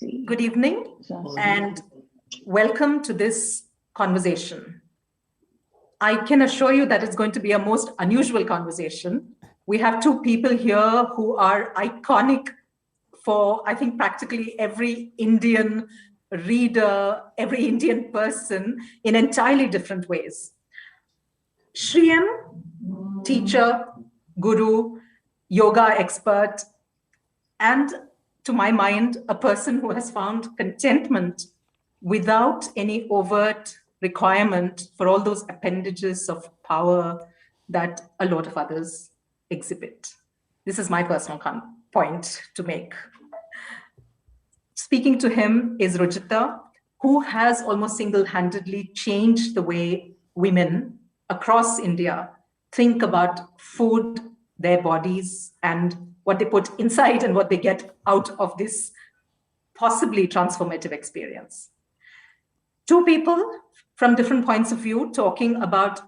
Good evening and welcome to this conversation. I can assure you that it's going to be a most unusual conversation. We have two people here who are iconic for, I think, practically every Indian reader, every Indian person in entirely different ways. Shriyam, teacher, guru, yoga expert, and to my mind, a person who has found contentment without any overt requirement for all those appendages of power that a lot of others exhibit. This is my personal point to make. Speaking to him is Rujuta, who has almost single-handedly changed the way women across India think about food, their bodies, and what they put inside and what they get out of this possibly transformative experience. Two people from different points of view talking about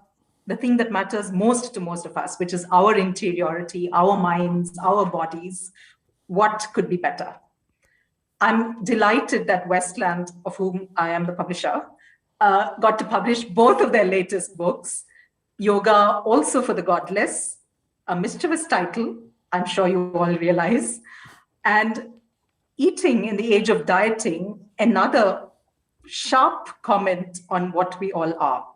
the thing that matters most to most of us, which is our interiority, our minds, our bodies. What could be better? I'm delighted that Westland, of whom I am the publisher, got to publish both of their latest books, Yoga Also for the Godless, a mischievous title, I'm sure you all realize, and Eating in the Age of Dieting, another sharp comment on what we all are.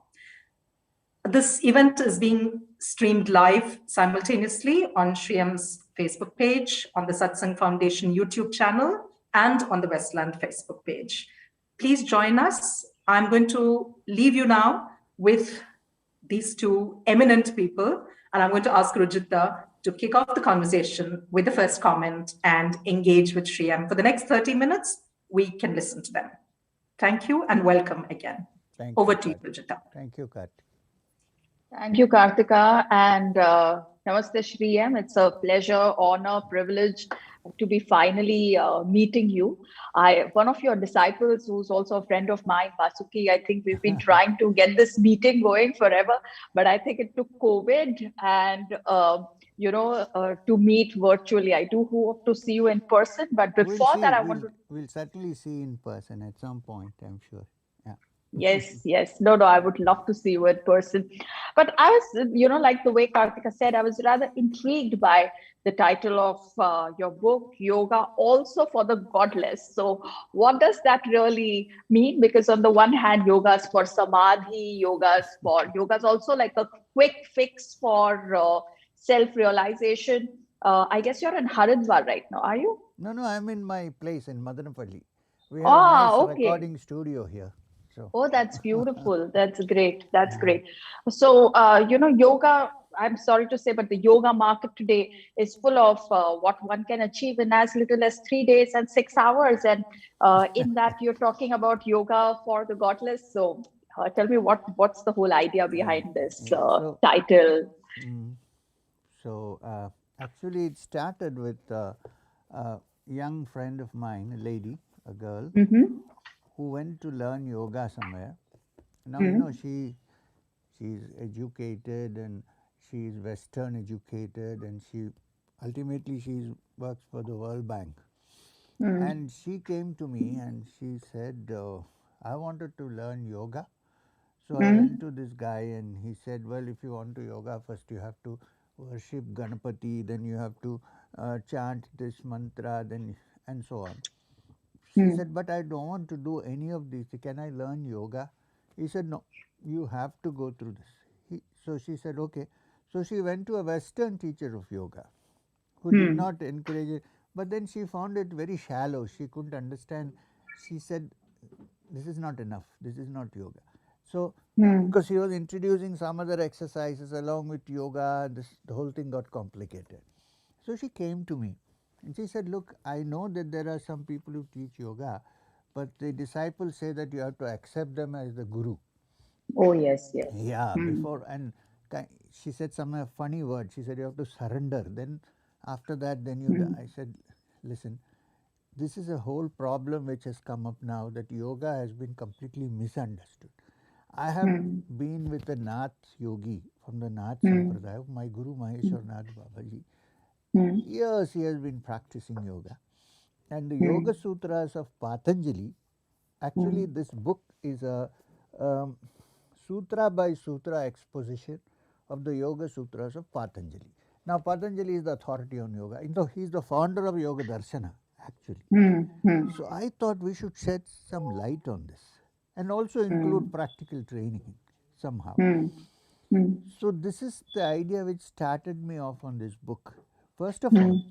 This event is being streamed live simultaneously on Shriyam's Facebook page, on the Satsang Foundation YouTube channel, and on the Westland Facebook page. Please join us. I'm going to leave you now with these two eminent people, and I'm going to ask Rujuta to kick off the conversation with the first comment and engage with Shriyam. For the next 30 minutes, we can listen to them. Thank you and welcome again. Over to you, Rujuta. Thank you, Kat. Thank you, Kartika, and namaste, Shriyam. It's a pleasure, honor, privilege to be finally meeting you. One of your disciples, who's also a friend of mine, Vasuki, I think we've been trying to get this meeting going forever, but I think it took COVID and to meet virtually. I do hope to see you in person, but before we'll certainly see in person at some point, I'm sure. Yes. No, I would love to see you in person. But I was, like the way Kartika said, I was rather intrigued by the title of your book, Yoga Also for the Godless. So what does that really mean? Because on the one hand, yoga's for samadhi, yoga's also like a quick fix for self-realization. I guess you're in Haridwar right now, are you? No, I'm in my place in Madanapalle. We have a nice recording studio here. So. Oh, that's beautiful. That's great. So, yoga, I'm sorry to say, but the yoga market today is full of what one can achieve in as little as 3 days and 6 hours. And in that, you're talking about yoga for the godless. So tell me what's the whole idea behind this title? So actually, it started with a young friend of mine, a lady, a girl, who went to learn yoga somewhere. Now, she's educated and she's Western educated, and she works for the World Bank. And she came to me and she said, I wanted to learn yoga. So I went to this guy and he said, well, if you want to yoga, first you have to worship Ganapati, then you have to chant this mantra, and so on. She said, but I don't want to do any of this. Can I learn yoga? He said, no, you have to go through this. So she said, okay. So she went to a Western teacher of yoga who did not encourage it. But then she found it very shallow. She couldn't understand. She said, this is not enough. This is not yoga. So because she was introducing some other exercises along with yoga, the whole thing got complicated. So she came to me. And she said, look, I know that there are some people who teach yoga, but the disciples say that you have to accept them as the guru. Oh, yes. Yeah, and she said some funny word. She said, you have to surrender. Then after that, I said, listen, this is a whole problem which has come up now, that yoga has been completely misunderstood. I have been with a Nath yogi from the Nath Sampradaya, my Guru Maheshwar Nath Babaji. Years he has been practicing yoga, And the Yoga Sutras of Patanjali, actually, this book is a um, sutra by sutra exposition of the Yoga Sutras of Patanjali. Now, Patanjali is the authority on yoga. He is the founder of Yoga Darshana, actually. So, I thought we should shed some light on this and also include practical training somehow. So, this is the idea which started me off on this book. First of all,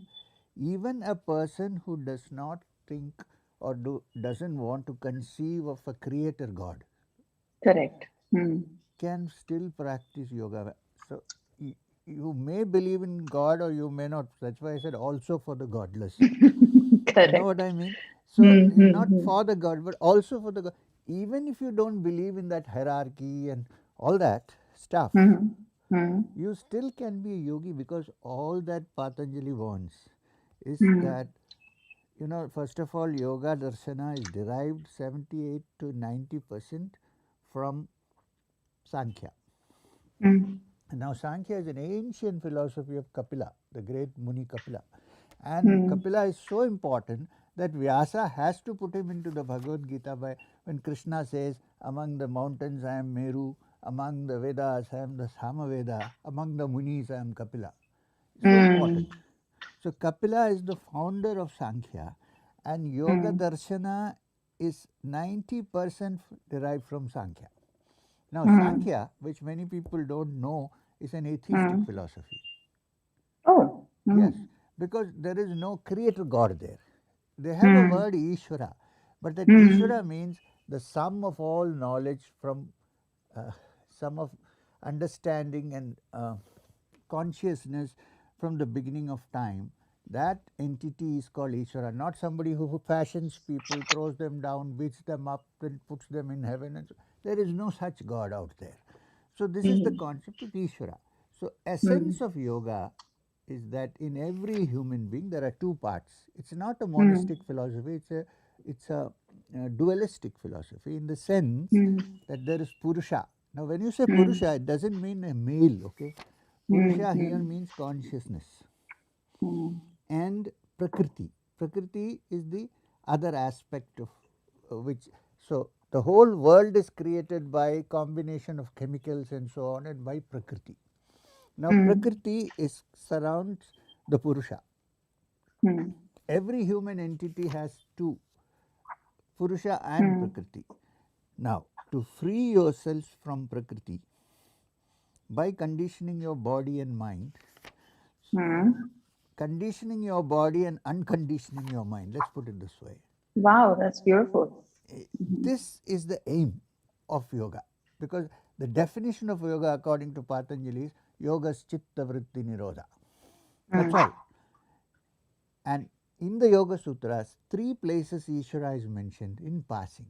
even a person who does not think or doesn't want to conceive of a creator God, Correct. can still practice yoga. So you may believe in God or you may not. That's why I said also for the godless. You know what I mean? So not for the God, but also for the God. Even if you don't believe in that hierarchy and all that stuff, you still can be a yogi, because all that Patanjali wants is that, first of all, yoga darshana is derived 78 to 90% from Sankhya. Now, Sankhya is an ancient philosophy of Kapila, the great Muni Kapila. And Kapila is so important that Vyasa has to put him into the Bhagavad Gita by when Krishna says, among the mountains I am Meru, among the Vedas I am the Samaveda, among the Munis I am Kapila. So important. So Kapila is the founder of Sankhya, and Yoga Darshana is 90% derived from Sankhya. Now, Sankhya, which many people don't know, is an atheistic philosophy. Oh. Yes, because there is no creator God there. They have a word Ishvara, but that Ishvara means the sum of all knowledge from sum of understanding and consciousness from the beginning of time. That entity is called Ishvara, not somebody who fashions people, throws them down, beats them up, and puts them in heaven. And so, there is no such God out there. So this is the concept of Ishvara. So essence of yoga is that in every human being there are two parts. It's not a monistic philosophy. It's a dualistic philosophy, in the sense that there is Purusha. Now, when you say Purusha, it doesn't mean a male. Okay, Purusha here means consciousness. And Prakriti. Prakriti is the other aspect of which. So the whole world is created by combination of chemicals and so on, and by Prakriti. Now, Prakriti surrounds the Purusha. Every human entity has two, Purusha and Prakriti. Now, to free yourself from Prakriti by conditioning your body and mind, conditioning your body and unconditioning your mind, let's put it this way. Wow, that's beautiful. This is the aim of yoga, because the definition of yoga according to Patanjali is yogas chitta vritti nirodha. That's all. And in the Yoga Sutras, 3 places Ishvara is mentioned in passing.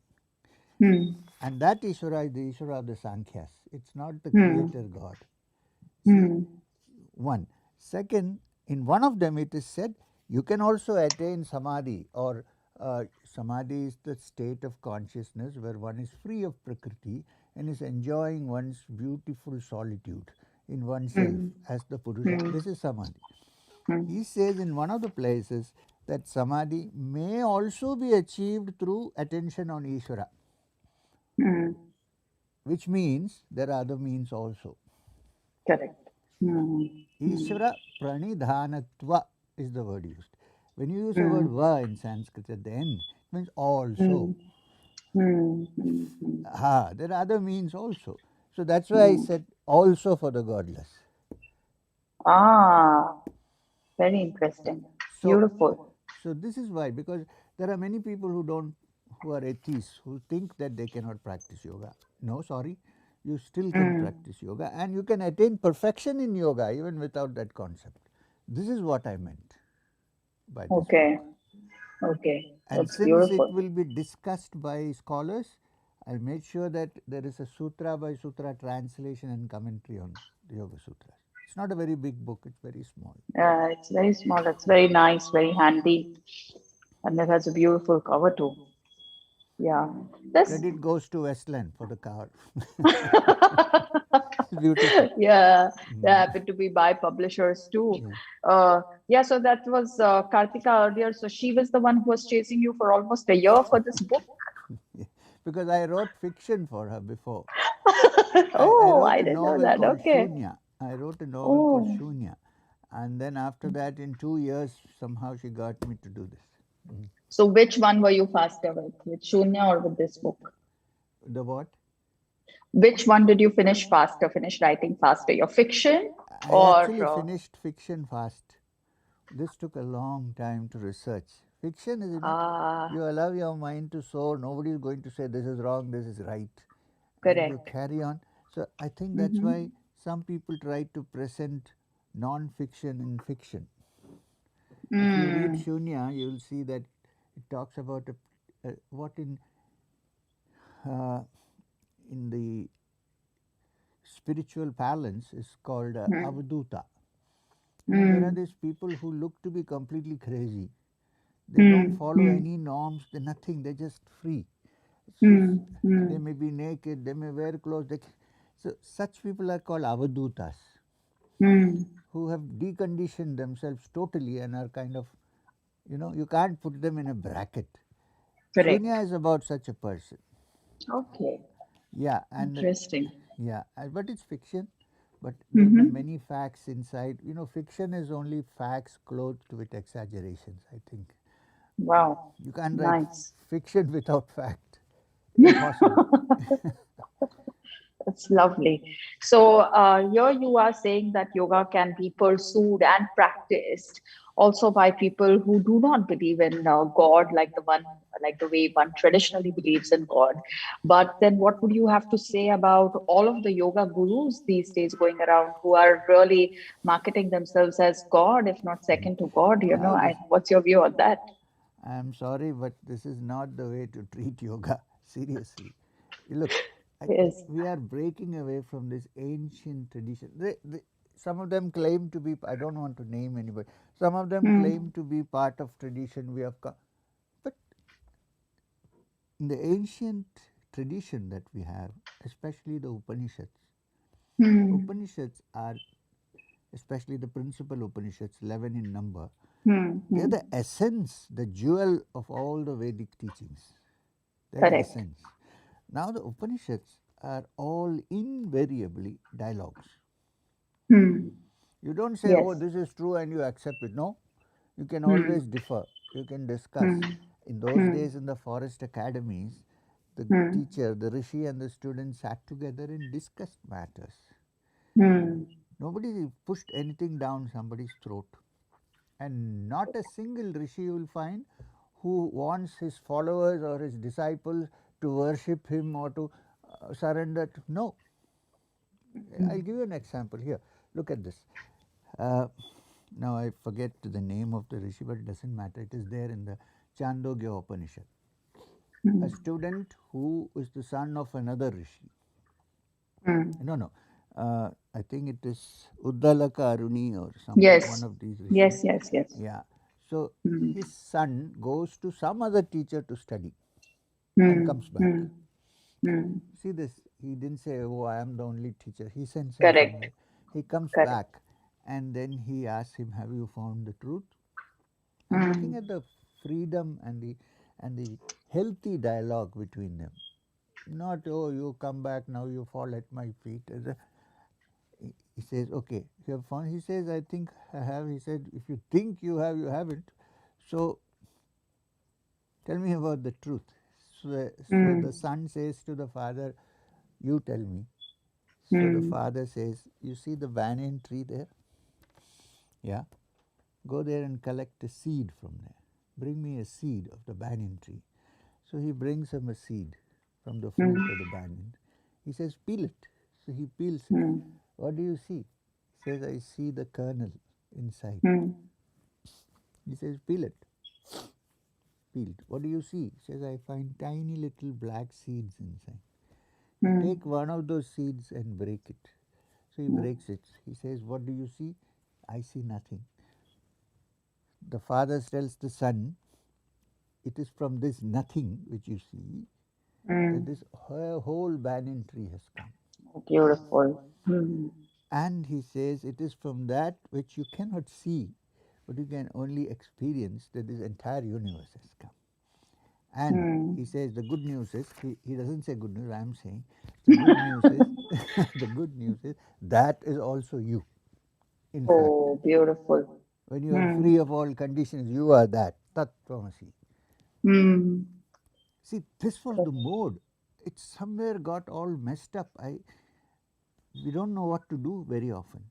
And that Ishvara is the Ishvara of the Sankhyas. It's not the creator God. See, one. Second, in one of them it is said you can also attain samadhi, or samadhi is the state of consciousness where one is free of Prakriti and is enjoying one's beautiful solitude in oneself as the Purusha. This is samadhi. He says in one of the places that samadhi may also be achieved through attention on Ishvara, which means there are other means also. Correct. Ishvara pranidhanatva is the word used. When you use the word va in Sanskrit at the end, it means also. There are other means also. So that's why I said also for the godless. Very interesting. Beautiful. So this is why, because there are many people who are atheists, who think that they cannot practice yoga. No, sorry, you still can practice yoga, and you can attain perfection in yoga even without that concept. This is what I meant by this. Okay. And That's since beautiful. it will be discussed by scholars, I made sure that there is a sutra by sutra translation and commentary on the Yoga Sutras. It's not a very big book, it's very small. It's very small. It's very nice, very handy. And it has a beautiful cover too. Yeah. Credit goes to Westland for the cover. Beautiful. Yeah, they happen to be by publishers too. Yeah. Yeah, so that was Kartika earlier. So she was the one who was chasing you for almost a year for this book. Yeah. Because I wrote fiction for her before. I Oh, wrote I a didn't know novel that. called Okay. Shunya. I wrote a novel called Oh, Shunya. And then after that, in 2 years, somehow she got me to do this. so which one were you faster with Shunya or with this book? The what? Which one did you finish writing faster? Your fiction I or actually finished fiction fast. This took a long time to research. Fiction is, you allow your mind to soar. Nobody is going to say this is wrong, this is right. And you correct. carry on. So I think that's Mm-hmm. why some people try to present non-fiction in fiction. If you read Mm, Shunya, you'll see that it talks about what uh, in the spiritual parlance is called mm, avaduta. There are mm, these people who look to be completely crazy. They don't mm, follow mm, any norms. They're nothing. They're just free. So mm, they mm, may be naked. They may wear clothes. So such people are called avadutas, mm. who have deconditioned themselves totally and are kind of, you can't put them in a bracket. Correct. Shunya is about such a person. Okay. Yeah, and Interesting. yeah, but it's fiction. But there are Mm-hmm. many facts inside. Fiction is only facts clothed with exaggerations, I think. Wow. You can't write Nice. fiction without fact. Impossible. That's lovely. So here you are saying that yoga can be pursued and practiced also by people who do not believe in God, like the way one traditionally believes in God. But then, what would you have to say about all of the yoga gurus these days going around who are really marketing themselves as God, if not second to God? Now, What's your view on that? I'm sorry, but this is not the way to treat yoga. Seriously. Look, Yes. we are breaking away from this ancient tradition. Some of them claim to be, I don't want to name anybody, some of them claim Mm, to be part of tradition. But in the ancient tradition that we have, especially the mm, Upanishads are, especially the principal Upanishads, 11 in number, mm, they are mm. the essence, the jewel of all the Vedic teachings. They are the Correct. essence. Now, the Upanishads are all invariably dialogues. Mm. You don't say, oh, Yes. this is true and you accept it. No, you can Mm, always differ. You can discuss. mm, In those mm, days, in the forest academies, the mm, teacher, the rishi, and the students sat together and discussed matters. mm, Nobody pushed anything down somebody's throat. And not a single rishi you will find who wants his followers or his disciples to worship him or to surrender to. No. I'll give you an example here. Look at this. Uh, now I forget the name of the rishi, but it doesn't matter. It is there in the Chandogya Upanishad. A mm, student who is the son of another rishi. mm. No. I think it is Uddalaka Aruni or something, one Yes. of these rishis. Yes, yes, yes. Yeah. So Mm, his son goes to some other teacher to study and mm, comes back. mm, mm. See this, he didn't say, oh, I am the only teacher. He sends him Correct. somewhere. He comes Correct. back and then he asks him, have you found the truth? I'm looking Mm, at the freedom and the healthy dialogue between them. Not, oh, you come back, now you fall at my feet. He says, okay, you have found. He says, I think I have. He said, if you think you have, you haven't. So tell me about the truth. So mm, the son says to the father, you tell me. So the mm, father says, you see the banyan tree there? Yeah. Go there and collect a seed from there. Bring me a seed of the banyan tree. So he brings him a seed from the fruit of the mm, banyan. He says, peel it. So he peels it. mm, What do you see? He says, I see the kernel inside. mm, He says, peel it. Peeled. What do you see? He says, I find tiny little black seeds inside. You mm, take one of those seeds and break it. So he mm, breaks it. He says, what do you see? I see nothing. The father tells the son, it is from this nothing which you see that mm. this whole banyan tree has come. Beautiful. Hmm. And he says it is from that which you cannot see, but you can only experience, that this entire universe has come. And Hmm. he says the good news is, he doesn't say good news, I am saying the good news is, the good news is that is also you. In fact, Oh, beautiful. when you are Hmm. free of all conditions, you are that. Tat Tvamasi. Hmm. See, this was the mode. It somewhere got all messed up. We don't know what to do very often.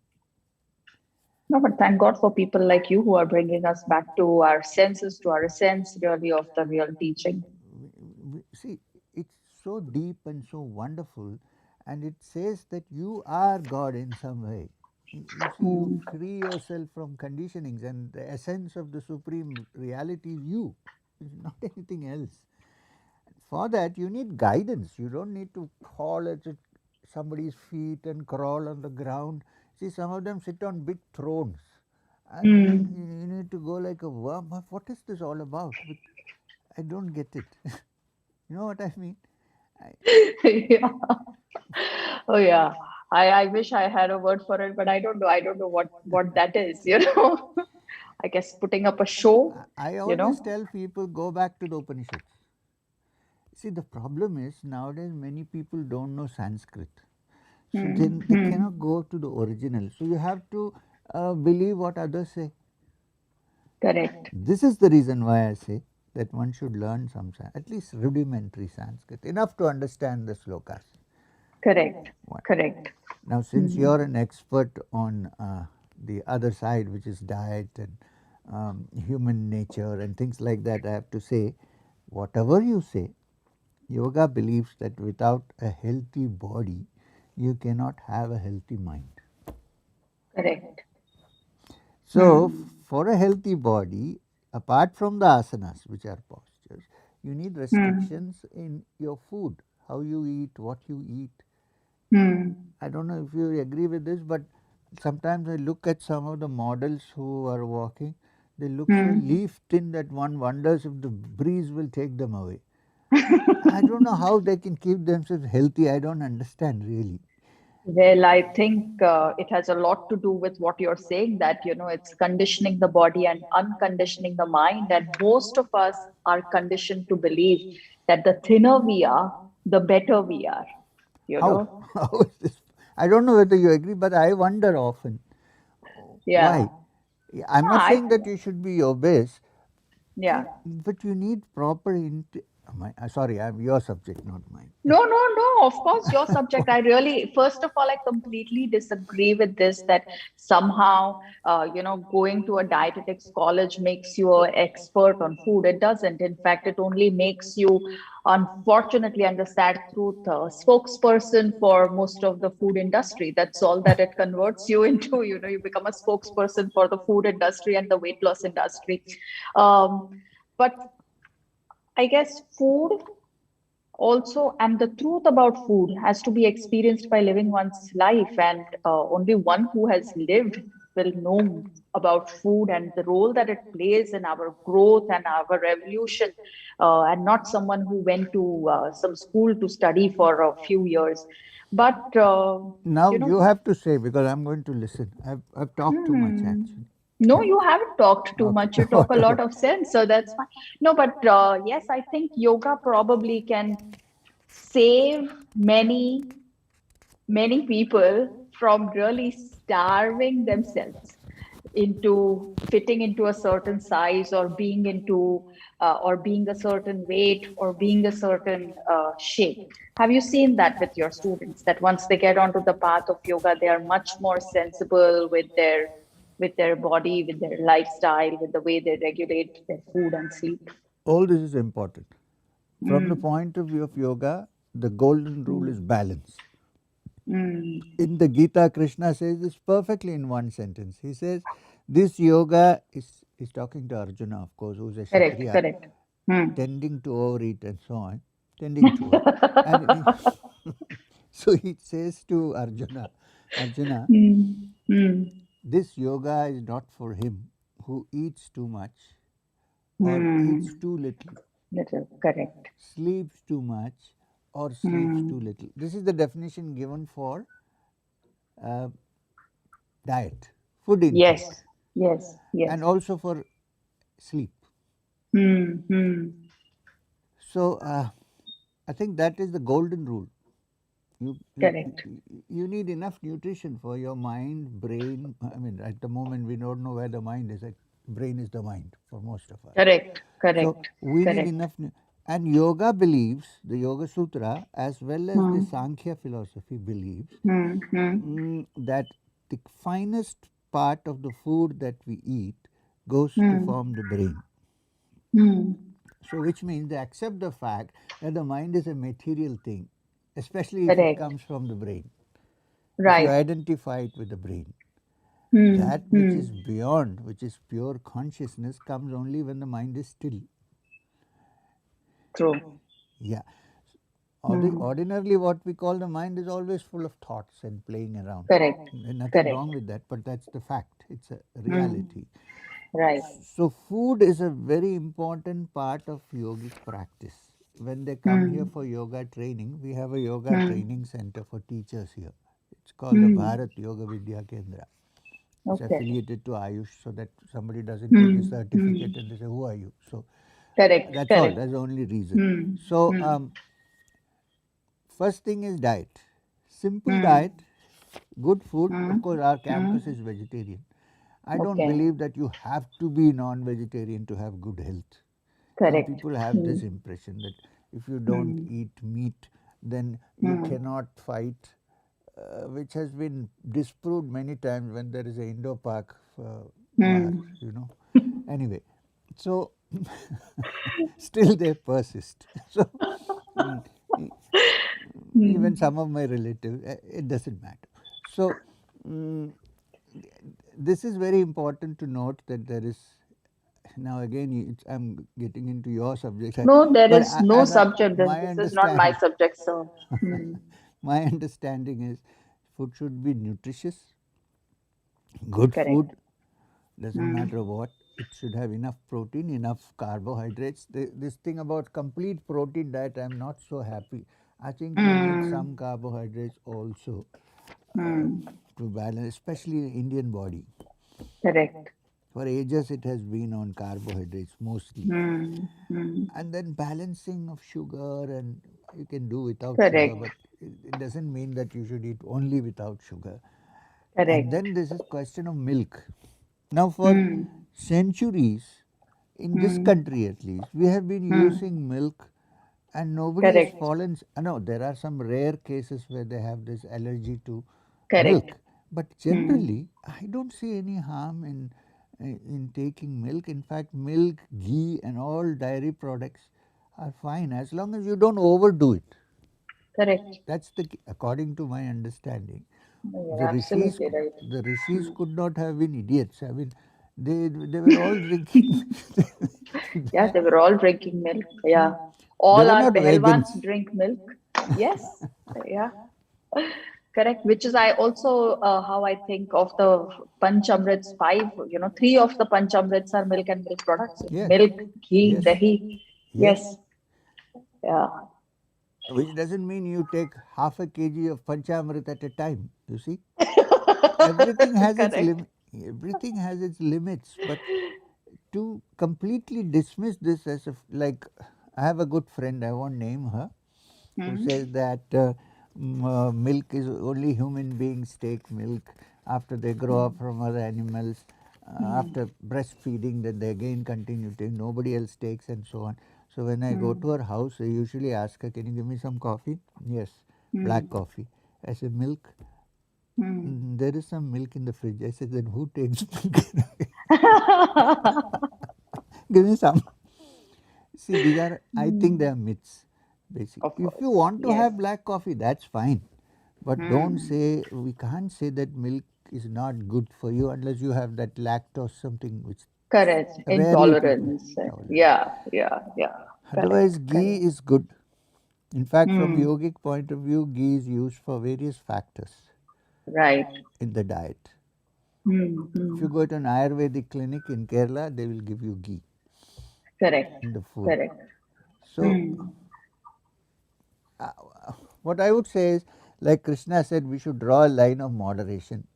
No, but thank God for people like you who are bringing us back to our senses, to our essence, really, of the real teaching. See, it's so deep and so wonderful, and it says that you are God in some way. You see, you Hmm. free yourself from conditionings, and the essence of the supreme reality is you. It's not anything else. For that, you need guidance. You don't need to crawl at somebody's feet and crawl on the ground. See, some of them sit on big thrones, and Hmm. you need to go like a worm. What is this all about? I don't get it. You know what I mean? I, Yeah. Oh, yeah. I wish I had a word for it, but I don't know. I don't know what that is, you know. I guess putting up a show, I you always know. tell people go back to the Upanishads. See, the problem is nowadays many people don't know Sanskrit. So Hmm. then they Hmm. cannot go to the original. So you have to believe what others say. Correct. This is the reason why I say that one should learn some, at least rudimentary Sanskrit, enough to understand the slokas. Correct. One. Correct. Now, since Hmm. you're an expert on the other side, which is diet and human nature and things like that, I have to say, whatever you say, yoga believes that without a healthy body, you cannot have a healthy mind. Correct. So, Hmm. for a healthy body, apart from the asanas, which are postures, you need Hmm. restrictions in your food, how you eat, what you eat. Hmm. I don't know if you agree with this, but sometimes I look at some of the models who are walking, they look so Hmm. leaf thin that one wonders if the breeze will take them away. I don't know how they can keep themselves healthy. I don't understand really. Well, I think it has a lot to do with what you're saying, that, you know, it's conditioning the body and unconditioning the mind. And most of us are conditioned to believe that the thinner we are, the better we are, you How? know? How is this? I don't know whether you agree, but I wonder often Yeah. why. I'm not I, saying that you should be obese, yeah. but you need proper. Sorry, I'm your subject, not mine. No, no, no. Of course, your subject. I really, first of all, I completely disagree with this that somehow, you know, going to a dietetics college makes you an expert on food. It doesn't. In fact, it only makes you, unfortunately, and the sad truth, a spokesperson for most of the food industry. That's all that it converts you into. You know, you become a spokesperson for the food industry and the weight loss industry. But I guess food also, and the truth about food has to be experienced by living one's life, and only one who has lived will know about food and the role that it plays in our growth and our evolution, and not someone who went to some school to study for a few years. But Now you know, you have to say because I'm going to listen. I've talked too much hmm, actually. no, you haven't talked too Okay, much. You talk a lot whatever. of sense, so that's fine. No, but yes, I think yoga probably can save many people from really starving themselves into fitting into a certain size, or being into or being a certain weight, or being a certain shape. Have you seen that with your students, that once they get onto the path of yoga, they are much more sensible with their body, with their lifestyle, with the way they regulate their food and sleep? All this is important. From the Mm, point of view of yoga, the golden rule mm, is balance. mm. In the Gita, Krishna says this perfectly in one sentence. He says, this yoga is talking to Arjuna, of course, who's a Correct, Kshatriya, correct. Mm. tending to overeat and so on, tending to it. And so he says to Arjuna, Arjuna, Mm, mm, this yoga is not for him who eats too much or mm. eats too little, Little correct. sleeps too much or sleeps too little. This is the definition given for uh, diet, food intake, Yes. Yes. Yes. and also for sleep. Hmm. So I think that is the golden rule. You, you Correct. you need enough nutrition for your mind, brain. I mean, at the moment we don't know where the mind is. Like, brain is the mind for most of us. Correct. So Correct. we need Correct. enough. And yoga believes, the Yoga Sutra, as well as the Hmm. Sankhya philosophy believes, Hmm. that the finest part of the food that we eat goes to Hmm. form the brain. Hmm. So, which means they accept the fact that the mind is a material thing, especially if it Correct. comes from the brain. If you Right. identify it with the brain, Hmm. that which Hmm. is beyond, which is pure consciousness, comes only when the mind is still. True. Yeah. Hmm. Ordinarily, what we call the mind is always full of thoughts and playing around. Correct. There's nothing wrong Correct. with that, but that's the fact. It's a Hmm. reality. Right. So, food is a very important part of yogic practice. When they come here Hmm. for yoga training, we have a yoga Hmm. training center for teachers here. It's called the Hmm. Bharat Yoga Vidya Kendra. It's Okay. affiliated to Ayush, so that somebody doesn't take a Hmm. Hmm. certificate and they say, "Who are you?" So Correct. that's all. Correct. That's the only reason. Hmm. So Hmm. first thing is diet. Simple Hmm. diet, good food. Hmm. Of course, our Hmm. campus is vegetarian. I don't Okay. believe that you have to be non-vegetarian to have good health. Some Correct. people have Hmm. this impression that if you don't Hmm. eat meat, then you Hmm. cannot fight, which has been disproved many times when there is a Indo-Pak war, Hmm. Anyway, so still they persist. So mm, even Hmm. some of my relatives, it doesn't matter. So mm, this is very important to note that there is now again I'm getting into your subject, No, there but is no subject. my This is not my understanding, subject. So, hmm. my understanding is food should be nutritious, good food, Correct. doesn't Hmm. matter what. It should have enough protein, enough carbohydrates. This thing about complete protein diet, I'm not so happy. I think you need Hmm. some carbohydrates also uh, Hmm. to balance, especially the Indian body. Correct. For ages, it has been on carbohydrates mostly. Hmm. Hmm. And then balancing of sugar, and you can do without sugar, Correct. but it doesn't mean that you should eat only without sugar. And Correct. then this is question of milk. Now, for Hmm. centuries, in this Hmm. country at least, we have been Hmm. using milk and nobody has Correct. fallen. No, there are some rare cases where they have this allergy to Correct. milk, but Hmm. generally, I don't see any harm in taking milk. In fact, milk, ghee, and all dairy products are fine as long as you don't overdo it. Correct. That's according to my understanding. No, you're The rishis, absolutely right. the rishis Hmm. could not have been idiots. I mean, they were all drinking. Yeah, they were all drinking milk. Yeah. They All were our not Pehelwans vegans. drink milk. Yes. Yeah. Correct. Which is I also how I think of the Panchamrits five. Three of the Panchamrits are milk and milk products. Yes, Milk, ghee, yes, dahi. Yes. yes. Yeah. Which doesn't mean you take half a kg of panchamrit at a time. You see, everything has its Correct. limit. Everything has its limits. But to completely dismiss this as like, I have a good friend. I won't name her, who Hmm. says that milk is only human beings take milk after they grow up from other animals. Hmm. After breastfeeding, then they again continue to take. Nobody else takes, and so on. So when I go Hmm. to her house, I usually ask her, "Can you give me some coffee?" Yes, Hmm. black coffee. I said, "Milk." Hmm. There is some milk in the fridge. I said, "Then who takes milk?" Give me some. See, these are, I think they Hmm. are myths, basically. Of If you course. want to Yes. have black coffee, that's fine. But don't Hmm. say, we can't say that milk is not good for you unless you have that lactose something, which Correct. rarely people Intolerance. tolerate. Yeah. Yeah. Yeah. Otherwise, Correct. ghee Correct. is good. In fact, from Hmm. yogic point of view, ghee is used for various factors Right. in the diet. Hmm. If Hmm. you go to an Ayurvedic clinic in Kerala, they will give you ghee Correct. in the food. Correct. So Hmm. what I would say is, like Krishna said, we should draw a line of moderation.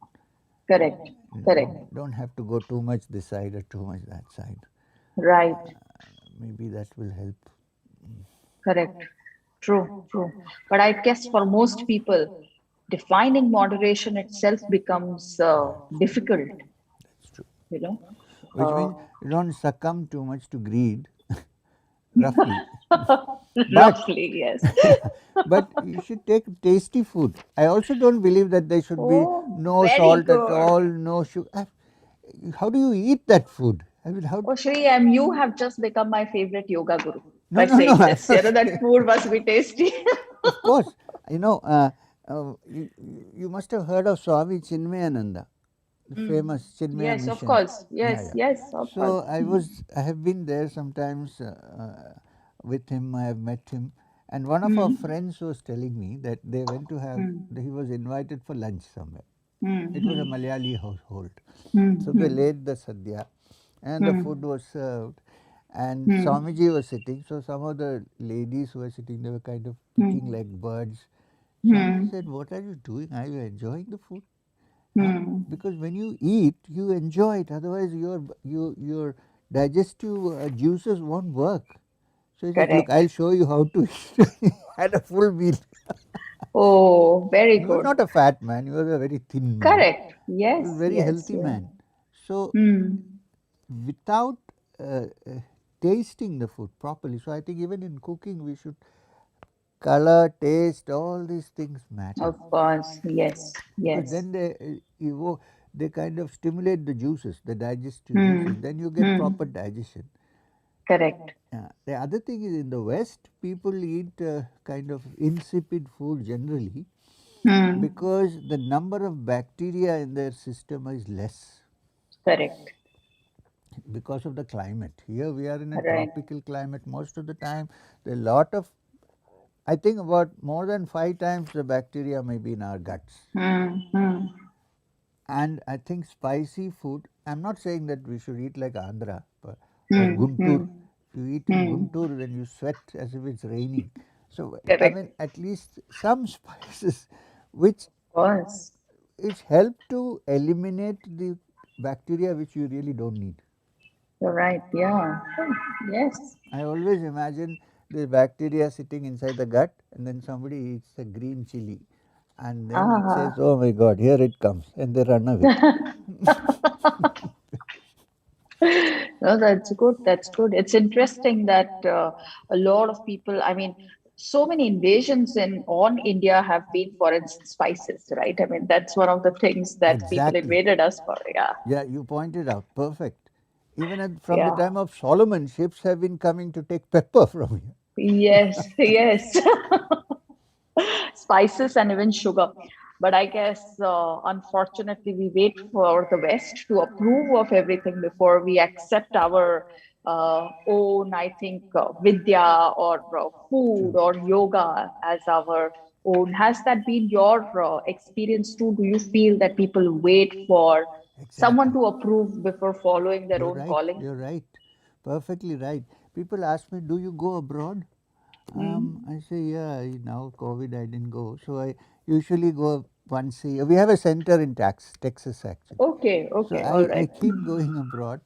Correct. Correct. Don't have to go too much this side or too much that side. Right. Maybe that will help. Correct. True. True. But I guess for most people, defining moderation itself becomes difficult. That's true. You know. Which means you don't succumb too much to greed, roughly. But Roughly, yes. but you should take tasty food. I also don't believe that there should be Oh, no very salt at good. all, no sugar. How do you eat that food? I mean, how? Oh, Shri, and you have just become my favorite yoga guru No, by no, no. saying I'm this. not That food must be tasty. Of course, you know, you must have heard of Swami Chinmayananda, the famous Chinmaya Yes, of mission. course. Yeah, Yes, yeah. yes, of course. So I have been there sometimes with him. I have met him, and one of our friends was telling me that they went to have. He was invited for lunch somewhere. It was a Malayali household, so they laid the sadhya, and the food was served. And Swamiji was sitting, so some of the ladies who were sitting, they were kind of picking like birds. Swamiji said, "What are you doing? Are you enjoying the food? Because when you eat, you enjoy it. Otherwise, your digestive juices won't work." So he said, "Look, Correct. I'll show you how to eat." Had a full meal. Oh, very He was good. not a fat man. He was a very thin man. Correct. He Yes, was a very yes, healthy yeah. man. So Hmm. without uh, uh, tasting the food properly. So I think even in cooking we should color, taste, all these things matter Of course. Yes, because yes. then they kind of stimulate the juices, the digestive juices. Hmm. Then you get Hmm. proper digestion. Correct. The other thing is in the West, people eat kind of insipid food generally Hmm. because the number of bacteria in their system is less Correct. because of the climate. Here we are in a Right. tropical climate most of the time. There are a lot of, I think about more than 5 times the bacteria may be in our guts. Hmm. Hmm. And I think spicy food, I'm not saying that we should eat like Andhra or Hmm. Guntur. Hmm. If you eat in Hmm. Guntur, then you sweat as if it's raining. So, I Correct. mean, at least some spices which Of course. help to eliminate the bacteria which you really don't need. You're right. Yeah. Oh, yes. I always imagine the bacteria sitting inside the gut, and then somebody eats a green chili, and then it says, Ah. "Oh my God, here it comes," and they run away. No, that's good. That's good. It's interesting that a lot of people, I mean, so many invasions in on India have been, for instance, spices, right? I mean, that's one of the things that people Exactly. invaded us for. Yeah. Yeah, you pointed out. Perfect. Even from the Yeah. time of Solomon, ships have been coming to take pepper from here. Yes. Yes. Spices and even sugar. But I guess, unfortunately, we wait for the West to approve of everything before we accept our own, I think, Vidya or food True. or yoga as our own. Has that been your experience too? Do you feel that people wait for someone Exactly. to approve before following their You're own right. calling? You're right. Perfectly right. People ask me, "Do you go abroad?" Mm. I say, "Yeah, now COVID I didn't go." So I usually go once a year. We have a center in Texas actually. Okay, So okay, all I right. keep going abroad.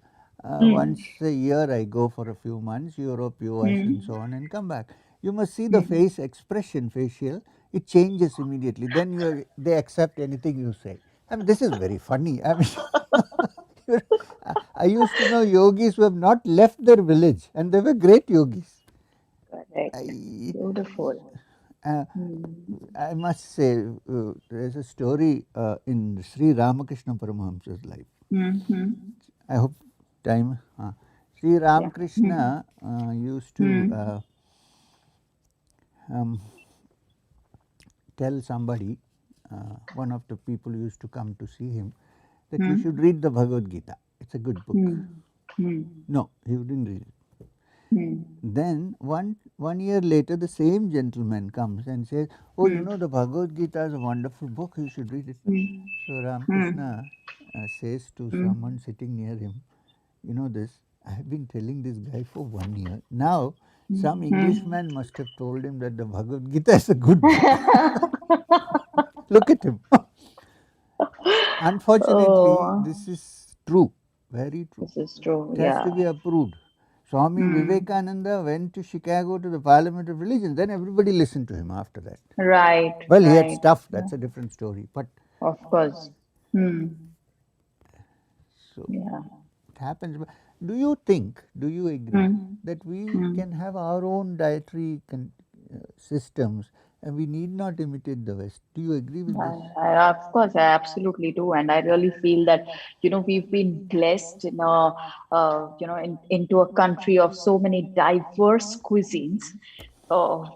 Mm. Once a year I go for a few months, Europe, US, and Mm. so on, and come back. You must see the Mm. face expression, facial. It changes immediately. Then they accept anything you say. I mean, this is very funny. I mean, I used to know yogis who have not left their village, and they were great yogis. Correct. I, Beautiful. uh, Mm. I must say, there is a story in Sri Ramakrishna Paramahamsa's life. Mm-hmm. I hope time. Sri Yeah. Mm. Ramakrishna used to Mm. um, tell somebody, one of the people used to come to see him, that you should Mm. read the Bhagavad Gita. It's a good book. Mm. Mm. No, he didn't read it. Mm. Then one year later, the same gentleman comes and says, "Oh, you Mm. know, the Bhagavad Gita is a wonderful book. You should read it." Mm. So Mm. Ramakrishna says to Mm. someone sitting near him, "You know this, I have been telling this guy for 1 year. Now Some Englishman must have told him that the Bhagavad Gita is a good book. Look at him. Unfortunately, Oh, this is true, very true. this is true. It has Yeah. to be approved. Swami Vivekananda went to Chicago to the Parliament of Religion. Then everybody listened to him after that. Right. Well, he had Right. stuff. Yeah. That's a different story. But Of course. so Yeah. it happens. But do you think? Do you agree that we can have our own dietary systems and we need not imitate the West? Do you agree with this? Of course, I absolutely do, and I really feel that we've been blessed into a country of so many diverse cuisines.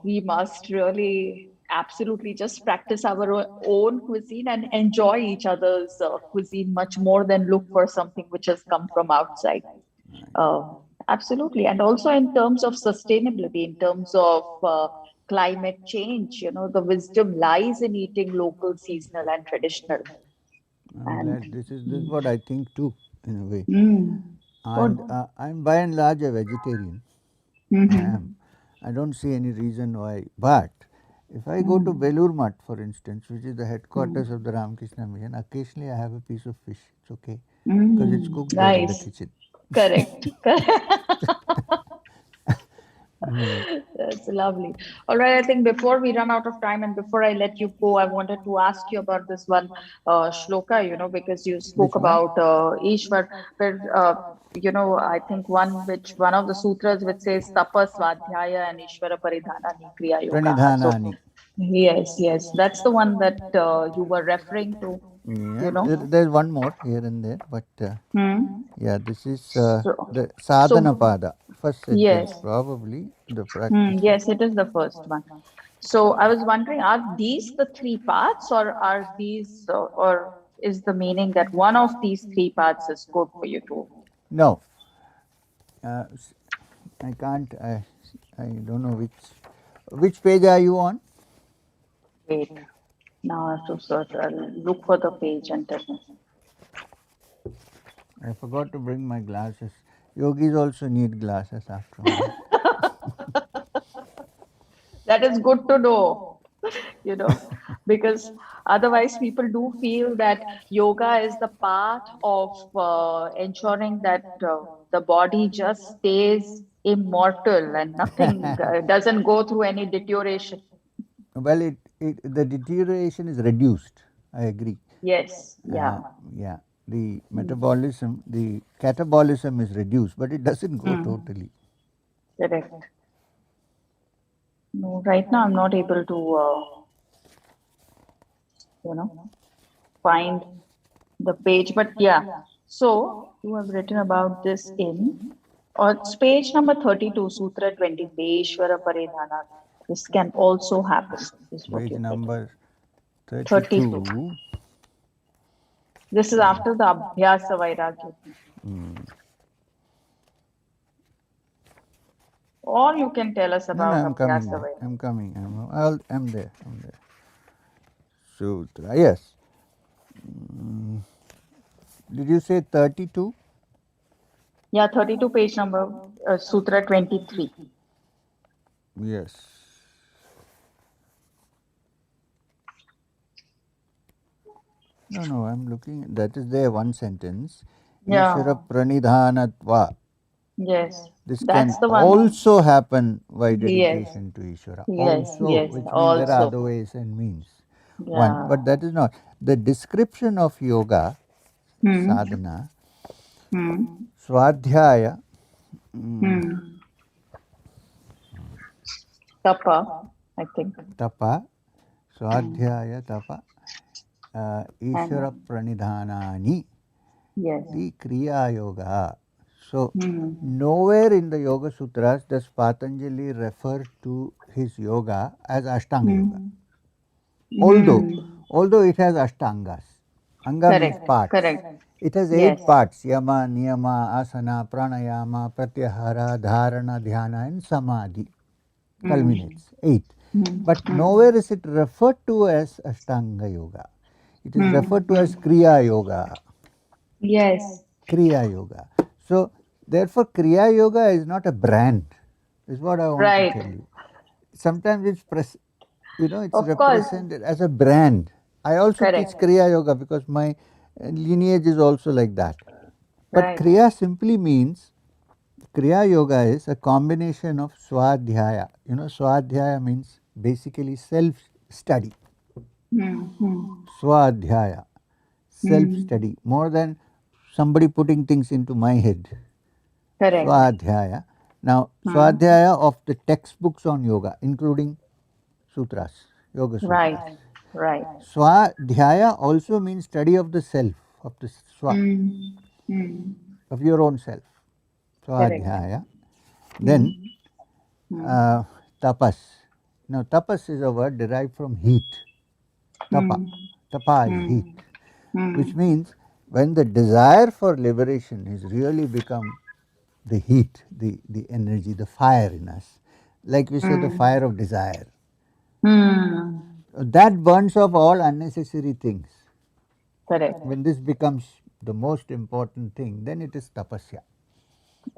We must really absolutely just practice our own cuisine and enjoy each other's cuisine much more than look for something which has come from outside. Uh, Absolutely. And also in terms of sustainability, in terms of climate change, the wisdom lies in eating local, seasonal, and traditional. I'm And glad this is what I think too, in a way. good. And I'm by and large a vegetarian. I am. I don't see any reason why. But if I go to Belur Mutt, for instance, which is the headquarters of the Ramakrishna Mission, occasionally I have a piece of fish. It's okay because it's cooked there in the Nice. kitchen. Correct. That's lovely. All right. I think before we run out of time and before I let you go, I wanted to ask you about this one shloka, because you spoke Which one? about Ishwar, where, I think one of the sutras which says Tapa Swadhyaya and Ishvara Paridhana Ni Kriya Yoga. So, Pranidhanani. yes, that's the one that you were referring to, Yeah, there's one more here and there, but Hmm. yeah, this is So, the so sadhana pada, first sentence, yes. probably the practice. Yes, it is the first one. So I was wondering, are these the three parts, or or is the meaning that one of these three parts is good for you to No, I can't. I don't know which page are you on. wait? Now I have to search. I'll look for the page and tell me. I forgot to bring my glasses. Yogis also need glasses after all. That is good to know, because otherwise people do feel that yoga is the part of ensuring that the body just stays immortal and nothing doesn't go through any deterioration. Well, the deterioration is reduced. I agree. Yes, yeah, Yeah, the metabolism, the catabolism is reduced, but it doesn't go totally. correct. No, right now I'm not able to, find the page, but yeah. So you have written about this in, or it's page number 32, Sutra 23, Ishvara Paridhana. This can also happen, is what Page you've written. number 32. 32. This is after the Abhyasa Vairagya. Or you can tell us No, about I'm coming Abhyasa there. Vairagya. I'm coming. I'm there. I'm there. Sutra. Yes. Did you say 32? Yeah, 32 page number, Sutra 23. Yes. No, I'm looking. That is there, one sentence. Yeah, Ishvara pranidhanatva. yes, This can that's the one. also happen by Yes, dedication to Ishvara. yes, Which means there are also. other ways and means. One, Yeah. but that is not. The description of yoga, Hmm. sadhana, Hmm. swadhyaya, Tapa, I think. tapa, swadhyaya, tapa, And Ishvara pranidhanani, yes. the Kriya Yoga. So, nowhere in the Yoga Sutras does Patanjali refer to his yoga as Ashtanga Yoga. Although it has Ashtangas. Anga means Correct, parts. correct. It has 8 Yes. parts: Yama, Niyama, Asana, Pranayama, Pratyahara, Dharana, Dhyana, and Samadhi. Culminates 8. But nowhere is it referred to as Ashtanga Yoga. It is referred to as Kriya Yoga. Yes. Kriya Yoga. So, therefore, Kriya Yoga is not a brand. is what I want to Right. tell you. Sometimes it's Of course. represented as a brand. I also teach Correct. Kriya Yoga because my lineage is also like that. But Right. Kriya simply means, Kriya Yoga is a combination of Swadhyaya. Swadhyaya means basically self study. Swadhyaya, self study, more than somebody putting things into my head. Correct. Swadhyaya. Now, Swadhyaya of the textbooks on yoga, including sutras, yoga Right. sutras. Right. Swadhyaya also means study of the self, of the swa, of your own self. Correct. Swadhyaya. Then tapas. Now, tapas is a word derived from heat. Tapa. Tapa is heat, which means when the desire for liberation has really become the heat, the energy, the fire in us, like we say, the fire of desire, that burns off all unnecessary things. Correct. When this becomes the most important thing, then it is tapasya.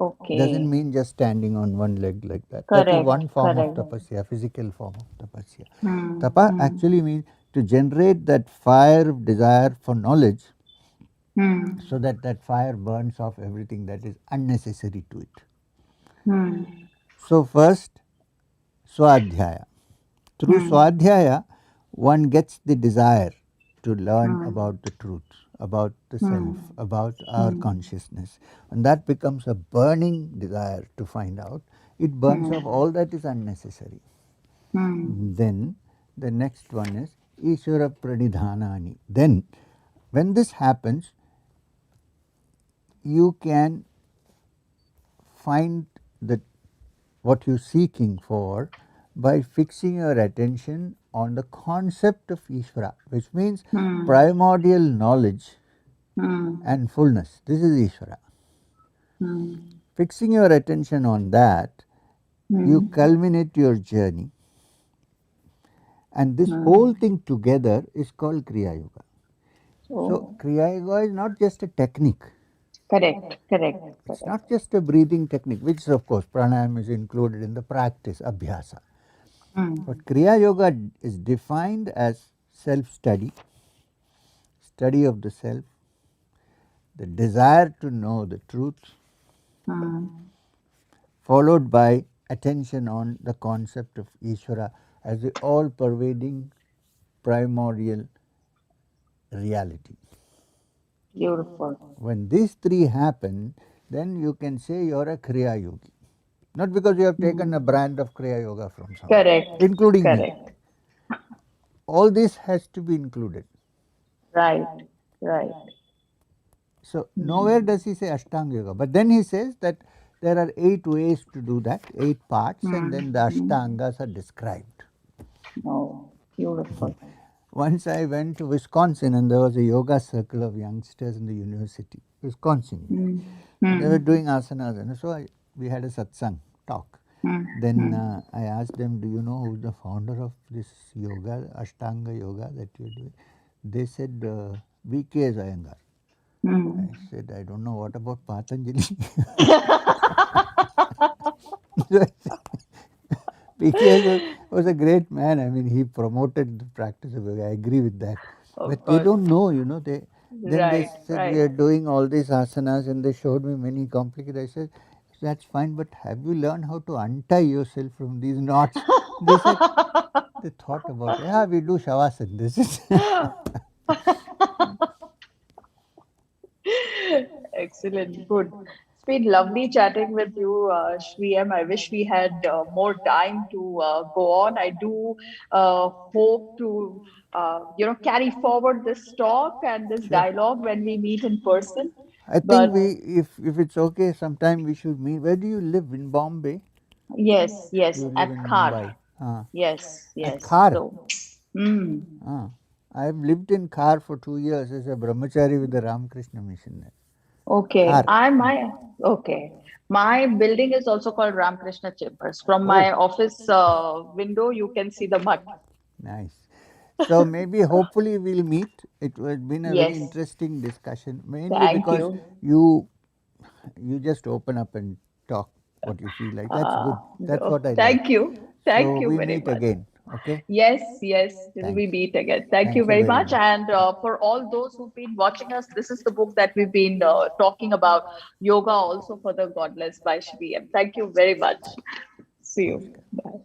Doesn't Okay. mean just standing on one leg like that. That is Correct. one form of Correct. tapasya, physical form of tapasya. Tapa actually means to generate that fire of desire for knowledge, so that that fire burns off everything that is unnecessary to it. So first, Swadhyaya. Through Swadhyaya, one gets the desire to learn about the truth, about the self, about our consciousness. And that becomes a burning desire to find out. It burns off all that is unnecessary. Then the next one is Ishvara Pranidhanani. Then, when this happens, you can find the what you're seeking for by fixing your attention on the concept of Ishvara, which means primordial knowledge and fullness. This is Ishvara. Fixing your attention on that, you culminate your journey. And this whole thing together is called Kriya Yoga. So, Kriya Yoga is not just a technique. Correct. Correct. It's not just a breathing technique, which of course pranayama is included in the practice, abhyasa. But Kriya Yoga is defined as self-study, study of the self, the desire to know the truth, followed by attention on the concept of Ishvara as the all-pervading primordial reality. Beautiful. When these three happen, then you can say you are a Kriya Yogi. Not because you have taken a brand of Kriya Yoga from somewhere, Correct. including me. Correct. All this has to be included. Right. Right. So, nowhere does he say Ashtanga Yoga, but then he says that there are 8 ways to do that, 8 parts, and then the Ashtangas are described. Oh, beautiful. Once I went to Wisconsin and there was a yoga circle of youngsters in the university, Wisconsin. They were doing asanas, and so we had a satsang talk. Then I asked them, do you know who is the founder of this yoga, Ashtanga Yoga that you are doing? They said, V.K.S. Iyengar. I said, I don't know, what about Patanjali? V.K.S. was a great man. I mean, he promoted the practice of yoga. I agree with that. But they don't know, Then they said, we are doing all these asanas, and they showed me many complicated. I said, that's fine, but have you learned how to untie yourself from these knots? They said, they thought about it. Yeah, we do shavasana. This is. Excellent. Good. It's been lovely chatting with you, Shri M. I wish we had more time to go on. I do hope to, carry forward this talk and this Sure. dialogue when we meet in person. I But think if it's okay, sometime we should meet. Where do you live? In Bombay? yes, yes, You live at in Khar. Mumbai. Yes, At yes. Khar. So, mm, I've lived in Khar for 2 years as a brahmachari with the Ramakrishna Mission there. okay. Khar. Okay. My building is also called Ramakrishna Chambers. From Oh, my office window, you can see the mud. nice. So maybe hopefully we'll meet. It has been a very Yes. interesting discussion, mainly Thank because you. you just open up and talk what you feel like. That's good. That's what I Thank like. you. Thank So you we very meet much. again. Okay. Yes, yes, Thanks. we meet again. Thank you Thank you very very much. much. And for all those who've been watching us, this is the book that we've been talking about, Yoga Also for the Godless by Shri M. Thank you very much. See you. Namaskar. Bye.